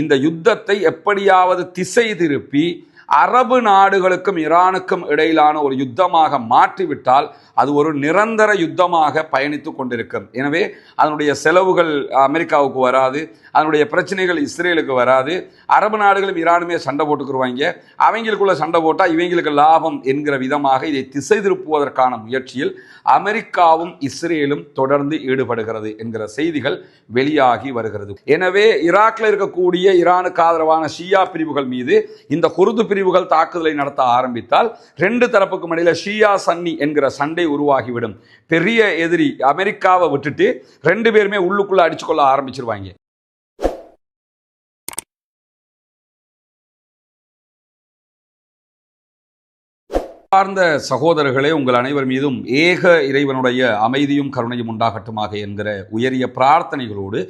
இந்த யுத்தத்தை எப்படியாவது திசை திருப்பி அரபு நாடுகளுக்கும் ஈரானுக்கும் இடையிலான ஒரு யுத்தமாக மாற்றிவிட்டால் அது ஒரு நிரந்தர யுத்தமாக பயணித்து கொண்டிருக்கும். எனவே அதனுடைய செலவுகள் அமெரிக்காவுக்கு வராது, அதனுடைய பிரச்சனைகள் இஸ்ரேலுக்கு வராது. அரபு நாடுகளும் ஈரானுமே சண்டை போட்டுக்குருவாங்க. அவங்களுக்குள்ள சண்டை போட்டால் இவங்களுக்கு லாபம் என்கிற விதமாக இதை திசை திருப்புவதற்கான முயற்சியில் அமெரிக்காவும் இஸ்ரேலும் தொடர்ந்து ஈடுபடுகிறது என்கிற செய்திகள் வெளியாகி வருகிறது. எனவே ஈராக்கில் இருக்கக்கூடிய ஈரானுக்கு ஆதரவான ஷியா பிரிவுகள் மீது இந்த குர்து பிரிவுகள் தாக்குதலை நடத்த ஆரம்பித்தால் ரெண்டு தரப்புக்கும் இடையில ஷியா சன்னி என்கிற சண்டை உருவாகிவிடும். பெரிய எதிரி அமெரிக்காவை விட்டுட்டு ரெண்டு பேருமே உள்ளுக்குள்ள அடிச்சுக்கொள்ள ஆரம்பிச்சிருவாங்க. சார்ந்த சகோதரர்களே, உங்கள் அனைவர் மீதும் ஏக இறைவனுடைய அமைதியும் கருணையும் உண்டாகட்டுமாக என்கிற உயரிய பிரார்த்தனைகளோடு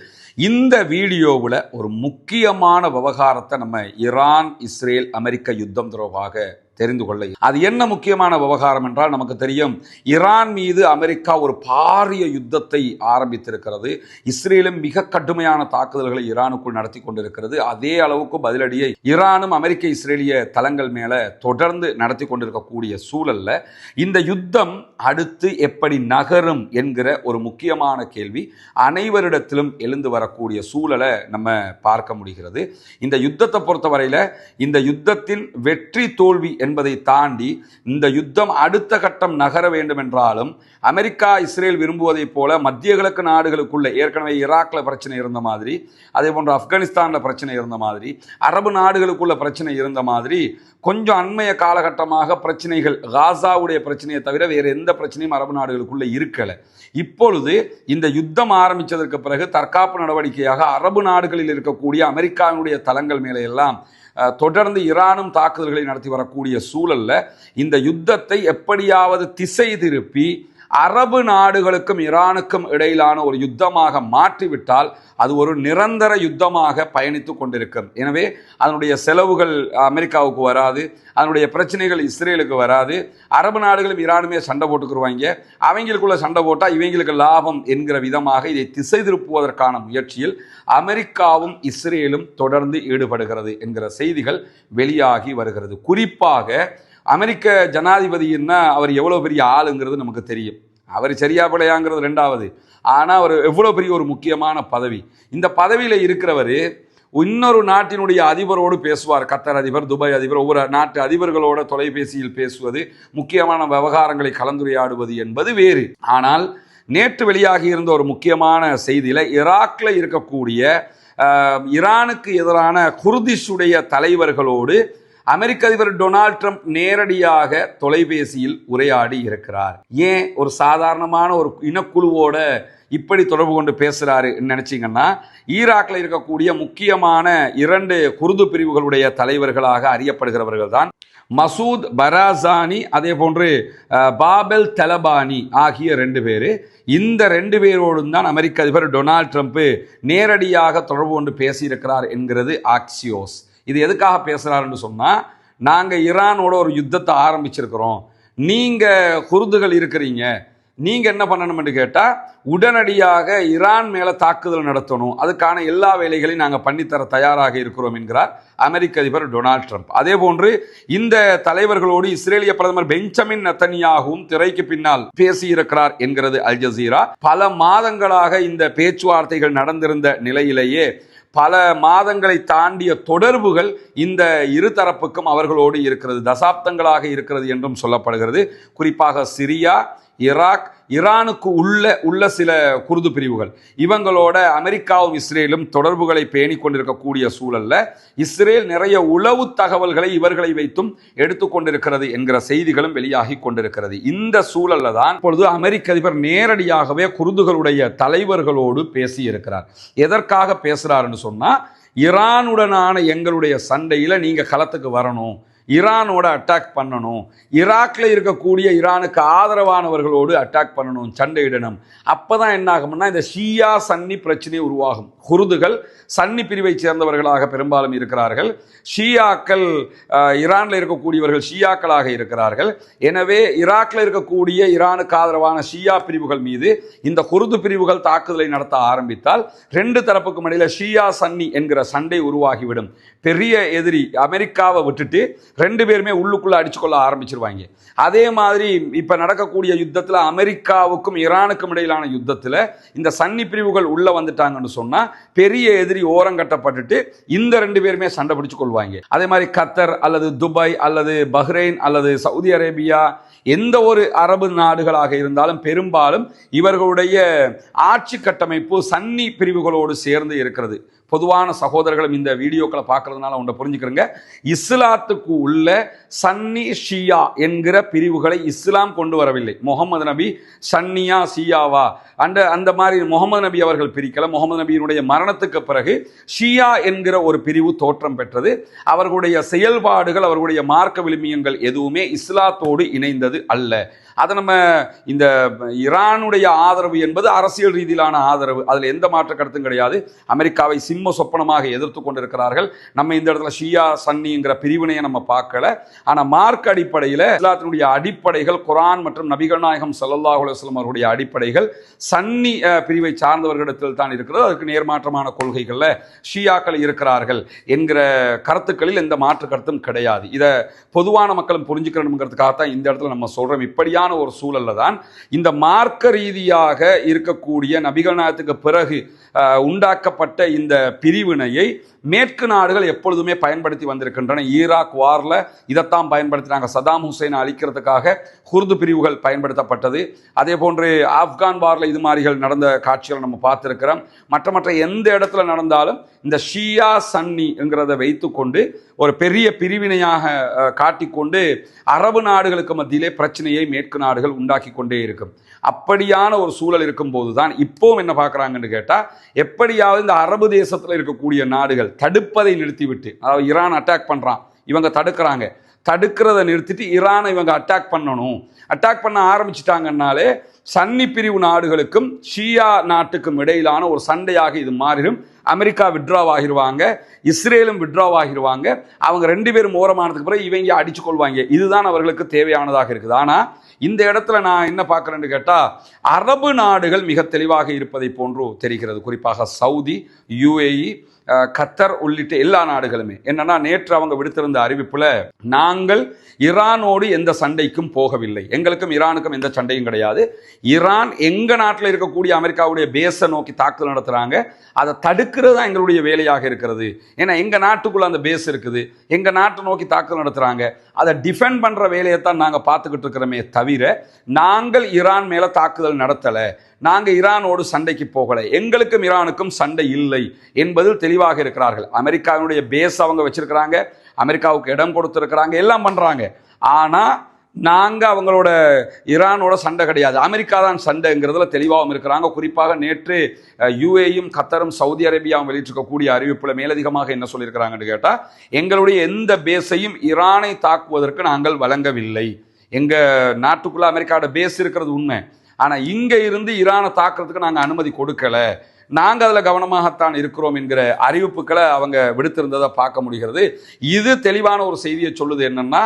இந்த வீடியோவில் ஒரு முக்கியமான விவகாரத்தை நம்ம ஈரான் இஸ்ரேல் அமெரிக்க யுத்தம் தொடர்பாக தெரிந்து கொள்ள. அது என்ன முக்கியமான விவகாரம் என்றால், நமக்கு தெரியும் ஈரான் மீது அமெரிக்கா ஒரு பாரிய யுத்தத்தை ஆரம்பித்திருக்கிறது. இஸ்ரேலும் மிக கடுமையான தாக்குதல்களை ஈரானுக்குள் நடத்தி கொண்டிருக்கிறது. அதே அளவுக்கு பதிலடியை ஈரானும் அமெரிக்க இஸ்ரேலிய தளங்கள் மேல தொடர்ந்து நடத்தி கொண்டிருக்கக்கூடிய சூழல்ல இந்த யுத்தம் அடுத்து எப்படி நகரும் என்கிற ஒரு முக்கியமான கேள்வி அனைவரிடத்திலும் எழுந்து வரக்கூடிய சூழலை நம்ம பார்க்க முடிகிறது. இந்த யுத்தத்தை பொறுத்தவரையில இந்த யுத்தத்தின் வெற்றி தோல்வி என்பதை தாண்டி இந்த யுத்தம் அடுத்த கட்டம் நகர வேண்டும் என்றாலும் அமெரிக்கா இஸ்ரேல் விரும்புவதைப் போல மத்திய கிழக்கு நாடுகளுக்குள்ள ஏற்கனவே ஈராக்ல பிரச்சனை இருந்த மாதிரி, அதே போன்று ஆப்கானிஸ்தான்ல பிரச்சனை இருந்த மாதிரி, அரபு நாடுகளுக்குள்ள பிரச்சனை இருந்த மாதிரி கொஞ்சம் அண்மைய காலகட்டமாக பிரச்சனைகள் காசாவுடைய பிரச்சனையை தவிர வேறு எந்த பிரச்சனையும் அரபு நாடுகளுக்குள்ள இருக்கல. இப்பொழுது இந்த யுத்தம் ஆரம்பித்ததற்கு பிறகு தற்காப்பு நடவடிக்கையாக அரபு நாடுகளில் இருக்கக்கூடிய அமெரிக்காவினுடைய தளங்கள் மேலே எல்லாம் தொடர்ந்து ஈரானும் தாக்குதல்களை நடத்தி வரக்கூடிய சூழல்ல இந்த யுத்தத்தை எப்படியாவது திசை திருப்பி அரபு நாடுகளுக்கும் ஈரானுக்கும் இடையிலான ஒரு யுத்தமாக மாற்றிவிட்டால் அது ஒரு நிரந்தர யுத்தமாக பயணித்து கொண்டிருக்கும். எனவே அதனுடைய செலவுகள் அமெரிக்காவுக்கு வராது, அதனுடைய பிரச்சனைகள் இஸ்ரேலுக்கு வராது. அரபு நாடுகளும் ஈரானுமே சண்டை போட்டுக்குருவாங்க. அவங்களுக்குள்ள சண்டை போட்டால் இவங்களுக்கு லாபம் என்கிற விதமாக இதை திசை திருப்புவதற்கான முயற்சியில் அமெரிக்காவும் இஸ்ரேலும் தொடர்ந்து ஈடுபடுகிறது என்கிற செய்திகள் வெளியாகி வருகிறது. குறிப்பாக அமெரிக்க ஜனாதிபதினா அவர் எவ்வளோ பெரிய ஆளுங்கிறது நமக்கு தெரியும். அவர் சரியா பிழையாங்கிறது ரெண்டாவது. ஆனால் அவர் எவ்வளோ பெரிய ஒரு முக்கியமான பதவி. இந்த பதவியில் இருக்கிறவர் இன்னொரு நாட்டினுடைய அதிபரோடு பேசுவார். கத்தார் அதிபர், துபாய் அதிபர், ஒவ்வொரு நாட்டு அதிபர்களோட தொலைபேசியில் பேசுவது, முக்கியமான விவகாரங்களை கலந்துரையாடுவது என்பது வேறு. ஆனால் நேற்று வெளியாகி இருந்த ஒரு முக்கியமான செய்தியில் ஈராக்ல இருக்கக்கூடிய ஈரானுக்கு எதிரான குர்திஷுடைய தலைவர்களோடு அமெரிக்க அதிபர் டொனால்ட் ட்ரம்ப் நேரடியாக தொலைபேசியில் உரையாடி இருக்கிறார். ஏன் ஒரு சாதாரணமான ஒரு இனக்குழுவோட இப்படி தொடர்பு கொண்டு பேசுறாரு நினைச்சீங்கன்னா, ஈராக்ல இருக்கக்கூடிய முக்கியமான இரண்டு குர்து பிரிவுகளுடைய தலைவர்களாக அறியப்படுகிறவர்கள் தான் மசூத் பராசானி, அதே போன்று பாபெல் தலபானி ஆகிய ரெண்டு பேர். இந்த ரெண்டு பேரோடும் தான் அமெரிக்க அதிபர் டொனால்ட் ட்ரம்ப் நேரடியாக தொடர்பு கொண்டு பேசியிருக்கிறார் என்கிறது ஆக்சியோஸ். இது எதுக்காக பேசுகிறாருன்னு சொன்னால், நாங்கள் ஈரானோட ஒரு யுத்தத்தை ஆரம்பிச்சிருக்கிறோம், நீங்கள் குர்துகள் இருக்கிறீங்க, நீங்கள் என்ன பண்ணணும்னு கேட்டால் உடனடியாக ஈரான் மேலே தாக்குதல் நடத்தணும், அதுக்கான எல்லா வேலைகளையும் நாங்கள் பண்ணித்தர தயாராக இருக்கிறோம் என்கிறார் அமெரிக்க அதிபர் டொனால்ட் ட்ரம்ப். அதே போன்று இந்த தலைவர்களோடு இஸ்ரேலிய பிரதமர் பெஞ்சமின் நெத்தன்யாகும் திரைக்கு பின்னால் பேசியிருக்கிறார் என்கிறது அல் ஜசீரா. பல மாதங்களாக இந்த பேச்சுவார்த்தைகள் நடந்திருந்த நிலையிலேயே பல மாதங்களை தாண்டிய தொடர்புகள் இந்த இருதரப்புக்கும் அவர்களோடு இருக்கிறது, தசாப்தங்களாக இருக்கிறது என்றும் சொல்லப்படுகிறது. குறிப்பாக சிரியா, ஈராக், ஈரானுக்கு உள்ள சில குர்து பிரிவுகள், இவங்களோட அமெரிக்காவும் இஸ்ரேலும் தொடர்புகளை பேணி கொண்டிருக்கக்கூடிய சூழல்ல இஸ்ரேல் நிறைய உளவு தகவல்களை இவர்களை வைத்தும் எடுத்துக்கொண்டிருக்கிறது என்கிற செய்திகளும் வெளியாகி கொண்டிருக்கிறது. இந்த சூழல்ல தான் இப்பொழுது அமெரிக்க அதிபர் நேரடியாகவே குர்துகளுடைய தலைவர்களோடு பேசியிருக்கிறார். எதற்காக பேசுறாருன்னு சொன்னா, ஈரானுடனான எங்களுடைய சண்டையில நீங்க களத்துக்கு வரணும், ஈரானோட அட்டாக் பண்ணணும், ஈராக்ல இருக்கக்கூடிய ஈரானுக்கு ஆதரவானவர்களோடு அட்டாக் பண்ணணும், சண்டையிடணும். அப்பதான் என்ன ஆகும்னா இந்த ஷியா சன்னி பிரச்சனை உருவாகும். குர்துகள் சன்னி பிரிவை சேர்ந்தவர்களாக பெரும்பாலும் இருக்கிறார்கள். ஷியாக்கள் ஈரான்ல இருக்கக்கூடியவர்கள் ஷியாக்களாக இருக்கிறார்கள். எனவே ஈராக்ல இருக்கக்கூடிய ஈரானுக்கு ஆதரவான ஷியா பிரிவுகள் மீது இந்த குர்து பிரிவுகள் தாக்குதலை நடத்த ஆரம்பித்தால் ரெண்டு தரப்புக்கும் இடையில ஷியா சன்னி என்கிற சண்டை உருவாகிவிடும். பெரிய எதிரி அமெரிக்காவை விட்டுட்டு ரெண்டு பேருமே உள்ளுக்குள்ள அடிச்சுக்கொள்ள ஆரம்பிச்சிருவாங்க. அதே மாதிரி இப்ப நடக்கக்கூடிய யுத்தத்தில் அமெரிக்காவுக்கும் ஈரானுக்கும் இடையிலான யுத்தத்தில் இந்த சன்னி பிரிவுகள் உள்ள வந்துட்டாங்கன்னு சொன்னா பெரிய எதிரி ஓரங்கட்டப்பட்டுட்டு இந்த ரெண்டு பேருமே சண்டை பிடிச்சு கொள்வாங்க. அதே மாதிரி கத்தர் அல்லது துபாய் அல்லது பஹ்ரைன் அல்லது சவுதி அரேபியா எந்த ஒரு அரபு நாடுகளாக இருந்தாலும் பெரும்பாலும் இவர்களுடைய ஆட்சி கட்டமைப்பு சன்னி பிரிவுகளோடு சேர்ந்து இருக்கிறது. பொதுவான சகோதரர்களும் இந்த வீடியோக்களை பார்க்கறதுனால ஒன்றை புரிஞ்சுக்கிறங்க, இஸ்லாத்துக்கு உள்ள சன்னி ஷியா என்கிற பிரிவுகளை இஸ்லாம் கொண்டு வரவில்லை. முகமது நபி சன்னியா ஷியாவா அந்த மாதிரி முகமது நபி அவர்கள் பிரிக்கல. முகமது நபியினுடைய மரணத்துக்கு பிறகு ஷியா என்கிற ஒரு பிரிவு தோற்றம் பெற்றது. அவர்களுடைய செயல்பாடுகள் அவர்களுடைய மார்க்க விழுமியங்கள் எதுவுமே இஸ்லாத்தோடு இணைந்தது அல்ல. அதை நம்ம இந்த ஈரானுடைய ஆதரவு என்பது அரசியல் ரீதியிலான ஆதரவு, அதில் எந்த மாற்ற கருத்தும் கிடையாது. அமெரிக்காவை சிம்ம சொப்பனமாக எதிர்த்து கொண்டிருக்கிறார்கள். நம்ம இந்த இடத்துல ஷியா சன்னிங்கிற பிரிவினையை நம்ம பார்க்கல. ஆனால் மார்க் அடிப்படையில் இஸ்லாத்தினுடைய அடிப்படைகள் குர்ஆன் மற்றும் நபிகள் நாயகம் ஸல்லல்லாஹு அலைஹி வஸல்லம் அவருடைய அடிப்படைகள் சன்னி பிரிவை சார்ந்தவர்களிடத்தில் தான் இருக்கிறது. அதுக்கு நேர்மாற்றமான கொள்கைகளில் ஷியாக்கள் இருக்கிறார்கள் என்கிற கருத்துக்களில் எந்த மாற்று கருத்தும் கிடையாது. இதை பொதுவான மக்களும் புரிஞ்சுக்கணுங்கிறதுக்காகத்தான் இந்த இடத்துல நம்ம சொல்றோம். இப்படியான ஒரு சூழல்ல தான் இந்த மார்க்க ரீதியாக இருக்கக்கூடிய நபிகள் நாயகத்துக்கு பிறகு உண்டாக்கப்பட்ட இந்த பிரிவினையை மேற்கு நாடுகள் எப்பொழுதுமே பயன்படுத்தி வந்திருக்கின்றன. ஈராக் வார்ல இதைத்தான் பயன்படுத்தினாங்க. சதாம் ஹுசைனை அழிக்கிறதுக்காக குர்து பிரிவுகள் பயன்படுத்தப்பட்டது. அதே போன்று ஆப்கான் வார்ல இது மாதிரிகள் நடந்த காட்சிகளை நம்ம பார்த்திருக்கிறோம். மற்ற எந்த இடத்துல நடந்தாலும் இந்த ஷியா சன்னிங்கிறத வைத்துக்கொண்டு ஒரு பெரிய பிரிவினையாக காட்டிக்கொண்டு அரபு நாடுகளுக்கு மத்தியிலே பிரச்சனையை மேற்கு நாடுகள் உண்டாக்கி கொண்டே இருக்கும். அப்படியான ஒரு சூழல் இருக்கும் போதுதான் இப்போவும் என்ன பார்க்குறாங்கன்னு கேட்டால், எப்படியாவது இந்த அரபு தேசத்தில் இருக்கக்கூடிய நாடுகள் தடுப்பதை நிறுத்திவிட்டு, அதாவது ஈரான் அட்டாக் பண்ணுறான், இவங்க தடுக்கிறாங்க, தடுக்கிறத நிறுத்திட்டு ஈரானை இவங்க அட்டாக் பண்ணணும். அட்டாக் பண்ண ஆரம்பிச்சிட்டாங்கன்னாலே சன்னி பிரிவு நாடுகளுக்கும் ஷியா நாட்டுக்கும் இடையிலான ஒரு சண்டையாக இது மாறிடும். அமெரிக்கா விட்ராவ் ஆகிடுவாங்க, இஸ்ரேலும் விட்ராவ் ஆகிடுவாங்க. அவங்க ரெண்டு பேரும் ஓரமானதுக்கு பிறகு இவங்க அடிச்சு கொள்வாங்க. இதுதான் அவர்களுக்கு தேவையானதாக இருக்குது. ஆனால் இந்த இடத்துல நான் என்ன பார்க்குறேன்னு கேட்டால், அரபு நாடுகள் மிக தெளிவாக இருப்பதை போன்று தெரிகிறது. குறிப்பாக சவுதி, யுஏஇ, கத்தர் உள்ளிட்ட எல்லா நாடுகளுமே என்னன்னா, நேற்று அவங்க விடுத்திருந்த அறிவிப்புல, நாங்கள் ஈரானோடு எந்த சண்டைக்கும் போகவில்லை, எங்களுக்கும் ஈரானுக்கும் எந்த சண்டையும் கிடையாது. ஈரான் எங்க நாட்டில் இருக்கக்கூடிய அமெரிக்காவுடைய பேஸை நோக்கி தாக்குதல் நடத்துறாங்க, அதை தடுக்கிறது தான் எங்களுடைய வேலையாக இருக்கிறது. ஏன்னா எங்க நாட்டுக்குள்ள அந்த பேஸ் இருக்குது, எங்க நாட்டை நோக்கி தாக்குதல் நடத்துறாங்க, அதை டிஃபெண்ட் பண்ற வேலையை தான் நாங்கள் பார்த்துக்கிட்டு இருக்கிறோமே தவிர நாங்கள் ஈரான் மேல தாக்குதல் நடத்தலை, நாங்கள் ஈரானோடு சண்டைக்கு போகலை, எங்களுக்கும் ஈரானுக்கும் சண்டை இல்லை என்பதில் தெளிவாக இருக்கிறார்கள். அமெரிக்காவினுடைய பேஸ் அவங்க வச்சிருக்கிறாங்க, அமெரிக்காவுக்கு இடம் கொடுத்துருக்கிறாங்க, எல்லாம் பண்றாங்க. ஆனால் நாங்கள் அவங்களோட ஈரானோட சண்டை கிடையாது, அமெரிக்கா தான் சண்டைங்கிறதுல தெளிவாகவும் இருக்கிறாங்க. குறிப்பாக நேற்று யுஏயும் கத்தரும் சவுதி அரேபியாவும் வெளியிட்டிருக்கக்கூடிய அறிவிப்பில் மேலதிகமாக என்ன சொல்லியிருக்கிறாங்கன்னு கேட்டால், எங்களுடைய எந்த பேஸையும் ஈரானை தாக்குவதற்கு நாங்கள் வழங்கவில்லை. எங்கள் நாட்டுக்குள்ள அமெரிக்காவோட பேஸ் இருக்கிறது உண்மை, ஆனால் இங்கே இருந்து ஈரானை தாக்குறதுக்கு நாங்கள் அனுமதி கொடுக்கல, நாங்கள் அதில் கவனமாகத்தான் இருக்கிறோம் என்கிற அறிவிப்புகளை அவங்க விடுத்திருந்ததை பார்க்க முடிகிறது. இது தெளிவான ஒரு செய்தியை சொல்லுது. என்னன்னா,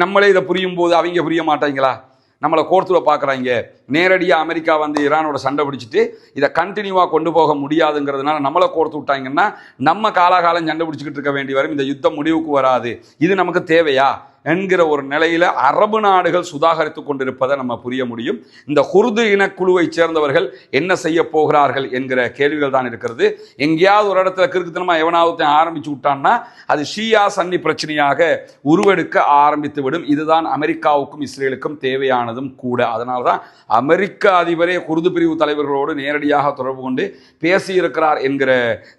நம்மளே இதை புரியும் போது அவங்க புரிய மாட்டாங்களா, நம்மளை கோர்த்துல பார்க்குறாங்க. நேரடியாக அமெரிக்கா வந்து ஈரானோட சண்டை பிடிச்சிட்டு இதை கண்டினியூவாக கொண்டு போக முடியாதுங்கிறதுனால நம்மளை கோர்த்து விட்டாங்கன்னா நம்ம காலாகாலம் சண்டை பிடிச்சிக்கிட்டு இருக்க வேண்டி வரும், இந்த யுத்தம் முடிவுக்கு வராது, இது நமக்கு தேவையா என்கிற ஒரு நிலையில அரபு நாடுகள் சுதாகரித்துக் கொண்டிருப்பதை நம்ம புரிய முடியும். இந்த குர்து இனக்குழுவை சேர்ந்தவர்கள் என்ன செய்ய போகிறார்கள் என்கிற கேள்விகள் தான் இருக்கிறது. எங்கேயாவது ஒரு இடத்துல கிறுக்குத்தனமா எவனாவது ஆரம்பிச்சு விட்டான்னா அது ஷியா சன்னி பிரச்சனையாக உருவெடுக்க ஆரம்பித்து விடும். இதுதான் அமெரிக்காவுக்கும் இஸ்ரேலுக்கும் தேவையானதும் கூட. அதனால்தான் அமெரிக்க அதிபரே குர்து பிரிவு தலைவர்களோடு நேரடியாக தொடர்பு கொண்டு பேசியிருக்கிறார் என்கிற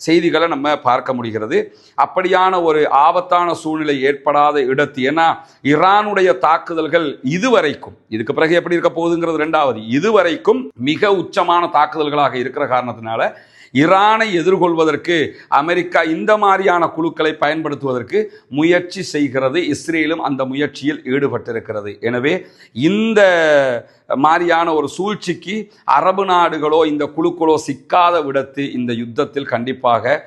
செய்திகளை நம்ம பார்க்க முடிகிறது. அப்படியான ஒரு ஆபத்தான சூழ்நிலை ஏற்படாத இடத்து, ஏன்னா ஈரானுடைய தாக்குதல்கள் இதுவரைக்கும், இதுக்கு பிறகு எப்படி இருக்க போகுதுங்கிறது ரெண்டாவது, இதுவரைக்கும் மிக உச்சமான தாக்குதல்களாக இருக்கிற காரணத்தினால ஈரானை எதிர்கொள்வதற்கு அமெரிக்கா இந்த மாதிரியான குழுக்களை பயன்படுத்துவதற்கு முயற்சி செய்கிறது. இஸ்ரேலும் அந்த முயற்சியில் ஈடுபட்டிருக்கிறது. எனவே இந்த மாதிரியான ஒரு சூழ்ச்சிக்கு அரபு நாடுகளோ இந்த குழுக்களோ சிக்காத விடத்து இந்த யுத்தத்தில் கண்டிப்பாக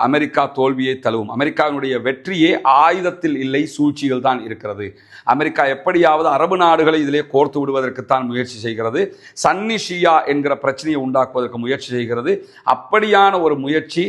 அமெரிக்கா தோல்வியை தழுவும். அமெரிக்காவினுடைய வெற்றியே ஆயுதத்தில் இல்லை, சூழ்ச்சிகள் தான் இருக்கிறது. அமெரிக்கா எப்படியாவது அரபு நாடுகளை இதிலே கோர்த்து விடுவதற்குத்தான் முயற்சி செய்கிறது. சன்னி ஷியா என்கிற பிரச்சனையை உண்டாக்குவதற்கு முயற்சி செய்கிறது. அப்படியான ஒரு முயற்சி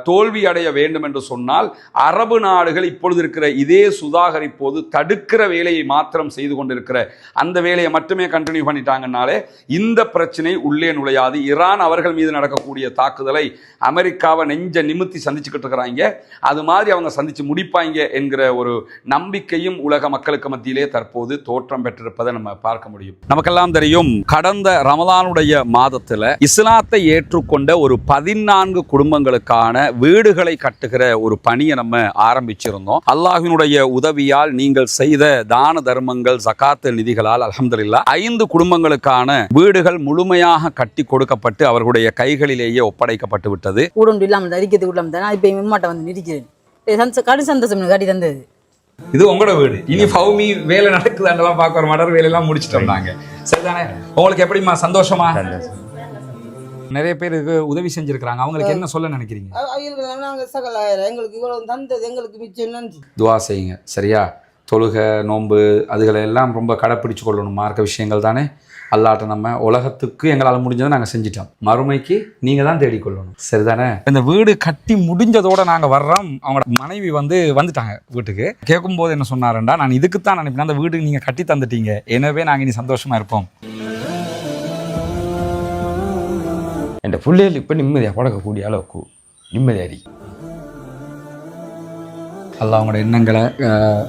தோல்வி அடைய வேண்டும் என்று சொன்னால் அரபு நாடுகள் இப்பொழுது இருக்கிற இதே சுதாகரிப்போது தடுக்கிற வேலையை மாத்திரம் செய்து கொண்டிருக்கிற அந்த வேலையை மட்டுமே கண்டினியூ பண்ணிட்டாங்கன்னாலே இந்த பிரச்சனை உள்ளே நுழையாது. ஈரான் அவர்கள் மீது நடக்கக்கூடிய தாக்குதலை அமெரிக்காவை நெஞ்ச நிமித்தி சந்திச்சுக்கிட்டு இருக்கிறாங்க. அது மாதிரி அவங்க சந்திச்சு முடிப்பாங்க என்கிற ஒரு நம்பிக்கையும் உலக மக்களுக்கு மத்தியிலே தற்போது தோற்றம் பெற்றிருப்பதை நம்ம பார்க்க முடியும். நமக்கெல்லாம் தெரியும், கடந்த ரமலானுடைய மாதத்தில் இஸ்லாத்தை ஏற்றுக்கொண்ட ஒரு 14 குடும்பங்களுக்கான வீடுகளை கட்டுகிற ஒரு பணியை நம்ம ஆரம்பிச்சிருந்தோம். அல்லாஹ்வினுடைய உதவியால் நீங்கள் செய்த தான தர்மங்கள் ஜகாத் நிதிகளால் அல்ஹம்துலில்லாஹ் 5 குடும்பங்களுக்கான வீடுகள் முழுமையாக கட்டி கொடுக்கப்பட்டு அவர்களுடைய கைகளிலேயே ஒப்படைக்கப்பட்டு விட்டது. இது உங்களோட வீடு. இனி ஃபௌமி வேலை நடக்குதாண்டெல்லாம் பார்க்குற மடர் வேலையெல்லாம் முடிச்சுட்டோம் நாங்க. சரிதானே? உங்களுக்கு எப்படிமா சந்தோஷமா? நிறைய பேருக்கு உதவி செஞ்சிருக்கிறாங்க. அவங்களுக்கு என்ன சொல்ல நினைக்கிறீங்க? துவா செய்யுங்க. சரியா? தொழுகை நோன்பு அதுகளை எல்லாம் ரொம்ப கடைப்பிடிச்சு கொள்ளணும். மார்க்க விஷயங்கள் தானே. அல்லாட்ட நம்ம உலகத்துக்கு எங்களால் முடிஞ்சதை நாங்கள் செஞ்சிட்டோம். மறுமைக்கு நீங்கள் தான் தேடிக்கொள்ளணும். சரிதானே? இந்த வீடு கட்டி முடிஞ்சதோடு நாங்கள் வர்றோம். அவங்களோட மனைவி வந்துட்டாங்க வீட்டுக்கு. கேட்கும்போது என்ன சொன்னாருண்டா, நான் இதுக்குத்தான் நினைப்பேன், அந்த வீடு நீங்கள் கட்டி தந்துட்டீங்க, எனவே நாங்கள் இனி சந்தோஷமாக இருப்போம். என் பிள்ளைகள் இப்போ நிம்மதியாக பழக்கக்கூடிய அளவுக்கு நிம்மதியாரி அல்லாஹ் அவங்களோட எண்ணங்களை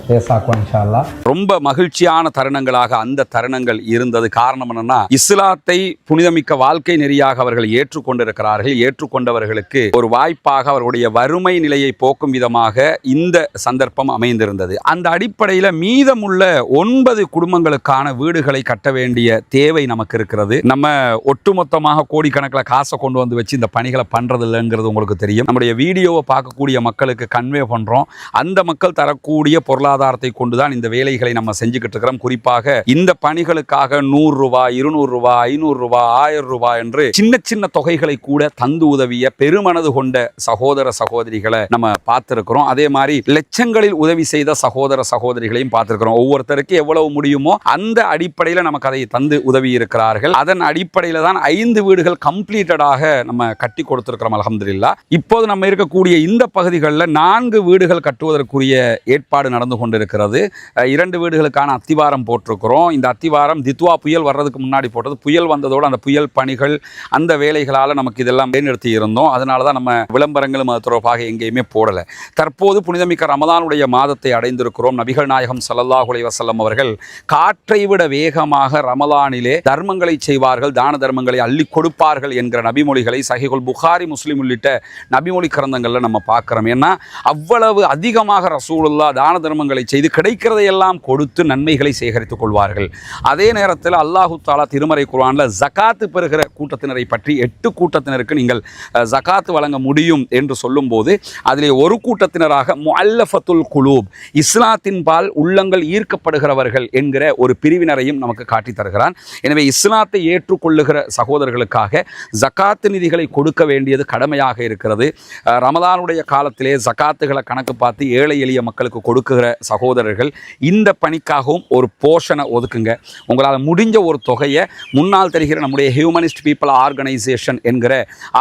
பேசாக்குவான் இன்ஷா அல்லாஹ். ரொம்ப மகிழ்ச்சியான தருணங்களாக அந்த தருணங்கள் இருந்தது. காரணம் என்னன்னா, இஸ்லாத்தை புனிதமிக்க வாழ்க்கை நெறியாக அவர்கள் ஏற்றுக்கொண்டிருக்கிறார்கள். ஏற்றுக்கொண்டவர்களுக்கு ஒரு வாய்ப்பாக அவர்களுடைய வறுமை நிலையை போக்கும் விதமாக இந்த சந்தர்ப்பம் அமைந்திருந்தது. அந்த அடிப்படையில் மீதமுள்ள 9 குடும்பங்களுக்கான வீடுகளை கட்ட வேண்டிய தேவை நமக்கு இருக்கிறது. நம்ம ஒட்டுமொத்தமாக கோடிக்கணக்கில் காசை கொண்டு வந்து வச்சு இந்த பணிகளை பண்றது இல்லைங்கிறது உங்களுக்கு தெரியும். நம்முடைய வீடியோவை பார்க்கக்கூடிய மக்களுக்கு கன்வே பண்றோம். அந்த மக்கள் தரக்கூடிய பொருளாதாரத்தை கொண்டுதான் இந்த வேலைகளை நம்ம செஞ்சுக்கிட்டு இருக்கிறோம். குறிப்பாக இந்த பணிகளுக்காக 100 ரூபாய் 200 ரூபாய் 500 ரூபாய் 1000 ரூபாய் என்று சின்ன சின்ன தொகைகளை கூட தந்து உதவிய பெருமனது கொண்ட சகோதர சகோதரிகளை நம்ம பார்த்திருக்கிறோம். அதே மாதிரி லட்சங்களில் உதவி செய்த சகோதர சகோதரிகளையும் பார்த்திருக்கிறோம். ஒவ்வொருத்தருக்கு எவ்வளவு முடியுமோ அந்த அடிப்படையில் நமக்கு அதை தந்து உதவி இருக்கிறார்கள். அதன் அடிப்படையில் தான் 5 வீடுகள் கம்ப்ளீட்டடாக நம்ம கட்டி கொடுத்திருக்கிறோம் அல்ஹம்துலில்லாஹ். இப்போது நம்ம இருக்கக்கூடிய இந்த பகுதிகளில் 4 வீடுகள் கட்டுவதற்குரிய ஏற்பாடு நடந்து கொண்டிருக்கிறது. 2 வீடுகளுக்கான அத்திவாரம் போட்டிருக்கிறோம். இந்த அத்திவாரம் தித்வா புயல் வர்றதுக்கு முன்னாடி போட்டது. புயல் வந்ததோடு அந்த புயல் பணிகள் அந்த வேலைகளால் நமக்கு இதெல்லாம் நிறுத்தி இருந்தோம். அதனால தான் நம்ம விளம்பரங்களும் அது தொடர்பாக எங்கேயுமே போடலை. தற்போது புனிதமிக்க ரமலானுடைய மாதத்தை அடைந்திருக்கிறோம். நபிகள் நாயகம் ஸல்லல்லாஹு அலைஹி வஸல்லம் அவர்கள் காற்றை விட வேகமாக ரமலானிலே தர்மங்களை செய்வார்கள், தான தர்மங்களை அள்ளி கொடுப்பார்கள் என்கிற நபிமொழிகளை சஹீஹுல் புகாரி முஸ்லிம் உள்ளிட்ட நபிமொழி கிரந்தங்களில் நம்ம பார்க்கிறோம். ஏன்னா அவ்வளவு அதிகமாக ரசூலுல்லாஹ் தான தர்மங்களை செய்து கிடைக்கிறதையெல்லாம் கொடுத்து நன்மைகளை சேகரித்துக் கொள்வார்கள். அதே நேரத்தில் அல்லாஹு தஆலா திருமறை குர்ஆன்ல ஜகாத்து பெறுகிற கூட்டத்தினரை பற்றி 8 கூட்டத்தினருக்கு நீங்கள் ஜகாத்து வழங்க முடியும் என்று சொல்லும்போது அதிலே ஒரு கூட்டத்தினராக முஅல்லஃபத்துல் குலூப், இஸ்லாத்தின் பால் உள்ளங்கள் ஈர்க்கப்படுகிறவர்கள் என்கிற ஒரு பிரிவினரையும் நமக்கு காட்டி தருகிறான். எனவே இஸ்லாத்தை ஏற்றுக்கொள்ளுகிற சகோதரர்களுக்காக ஜகாத்து நிதிகளை கொடுக்க வேண்டியது கடமையாக இருக்கிறது. ரமலானுடைய காலத்திலே ஜகாத்துகளை கணக்கு பார்த்து ஏழை எளிய மக்களுக்கு கொடுக்குகிற சகோதரர்கள் இந்த பணிக்காகவும் ஒரு போர்ஷனை ஒதுக்குங்க. உங்களால் முடிஞ்ச ஒரு தொகையை முன்னால் தெரிகிற நம்முடைய ஹியூமனிஸ்ட் பீப்புள் ஆர்கனைசேஷன் என்கிற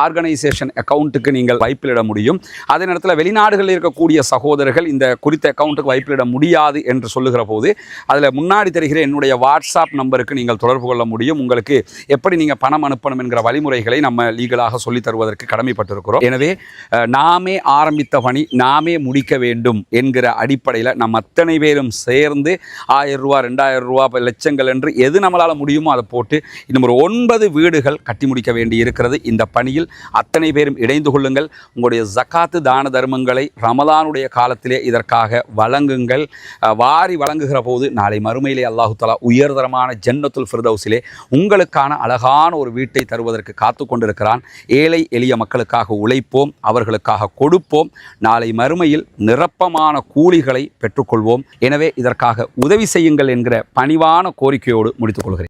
ஆர்கனைசேஷன் அக்கௌண்ட்டுக்கு நீங்கள் வைப்பிலிட முடியும். அதே நேரத்தில் வெளிநாடுகளில் இருக்கக்கூடிய சகோதரர்கள் இந்த குறித்த அக்கௌண்ட்டுக்கு வைப்பிலிட முடியாது என்று சொல்லுகிற போது அதில் முன்னாடி தெரிகிற என்னுடைய வாட்ஸ்அப் நம்பருக்கு நீங்கள் தொடர்பு கொள்ள முடியும். உங்களுக்கு எப்படி நீங்கள் பணம் அனுப்பணும் என்கிற வழிமுறைகளை நம்ம லீகலாக சொல்லித் தருவதற்கு கடமைப்பட்டிருக்கிறோம். எனவே நாமே ஆரம்பித்த பணி நாமே முடிக்க வேண்டும் என்கிற அடிப்படையில் நம்ம அத்தனை பேரும் சேர்ந்து 1000 ரூபா 2000 ரூபா லட்சங்கள் என்று எது நம்மளால் முடியுமோ அதை போட்டு இன்னும் ஒரு 9 வீடுகள் வீடுகள் கட்டி முடிக்க வேண்டி இருக்கிறது. இந்த பணியில் அத்தனை பேரும் இணைந்து கொள்ளுங்கள். உங்களுடைய ஜகாத்து தான தர்மங்களை ரமலானுடைய காலத்திலே இதற்காக வழங்குங்கள். வாரி வழங்குகிற போது நாளை மறுமையிலே அல்லாஹு தஆலா உயர்தரமான ஜன்னத்துல் ஃபிர்தௌஸிலே உங்களுக்கான அழகான ஒரு வீட்டை தருவதற்கு காத்து கொண்டிருக்கிறான். ஏழை எளிய மக்களுக்காக உழைப்போம், அவர்களுக்காக கொடுப்போம். நாளை மறுமையில் நிரப்பமான கூலிகளை பெற்றுக்கொள்வோம். எனவே இதற்காக உதவி செய்யுங்கள் என்கிற பணிவான கோரிக்கையோடு முடித்துக் கொள்கிறேன்.